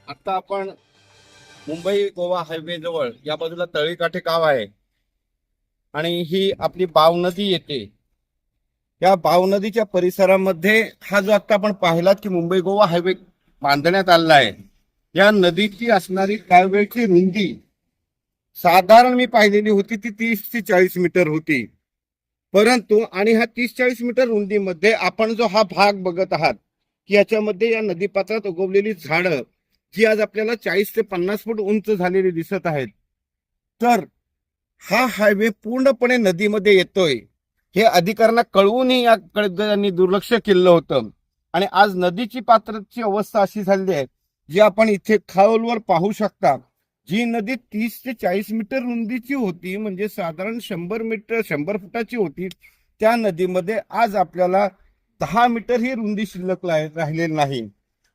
आता आपण मुंबई गोवा हायवे जवळ या बाजूला तळीकाठी गाव आहे आणि ही आपली बाव नदी येते. या बाव नदीच्या परिसरामध्ये हा जो आता आपण पाहिलात की मुंबई गोवा हायवे बांधण्यात आलेला आहे, या नदीची असणारी त्यावेळची रुंदी साधारण मी पाहिलेली होती ती 30 ते 40 मीटर होती. परंतु आणि ह्या 30-40 मीटर रुंदीमध्ये आपण जो हा भाग बघत आहात की याच्यामध्ये या नदीपात्रात उगवलेली झाडं जी आज आपल्याला 40 ते 50 फूट उंच झालेली दिसत आहेत. तर हा हायवे पूर्णपणे नदीमध्ये येतोय हे अधिकाऱ्यांना कळवूनही याकडे त्यांनी दुर्लक्ष केलं होतं. आणि आज नदीची पात्राची अवस्था अशी झालेली आहे जी आपण इथे खालवर पाहू शकता. जी नदी 30 ते 40 मीटर रुंदीची होती, म्हणजे साधारण 100 फुटाची होती, त्या नदीमध्ये आज आपल्याला 10 मीटर ही रुंदी शिल्लक राहिलेली नाही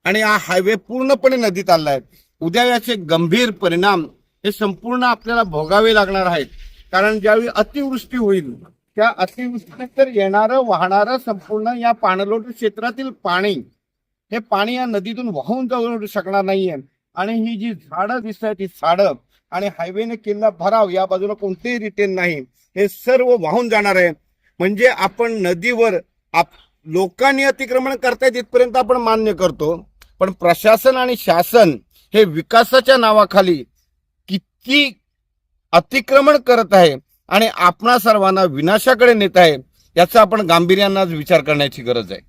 आणि हा हायवे पूर्णपणे नदीत आला आहे. उद्या याचे गंभीर परिणाम हे संपूर्ण आपल्याला भोगावे लागणार आहेत. कारण ज्यावेळी अतिवृष्टी होईल त्या अतिवृष्टीनंतर येणारं वाहणारं संपूर्ण या पाणलोट क्षेत्रातील पाणी हे पाणी या नदीतून वाहून जाऊ शकणार नाहीये. आणि ही जी झाडं दिसत आहेत, ही झाडं आणि हायवेने केलेला भराव, या बाजूला कोणतेही रिटेन नाही, हे सर्व वाहून जाणार आहे. म्हणजे आपण नदीवर लोकांनी अतिक्रमण करतायत इथपर्यंत आपण मान्य करतो, पण प्रशासन आणि शासन हे विकासाच्या नावाखाली किती अतिक्रमण करत आहे आणि आपणा सर्वांना विनाशाकडे नेत आहे, याचा आपण गांभीर्याने विचार करण्याची गरज आहे.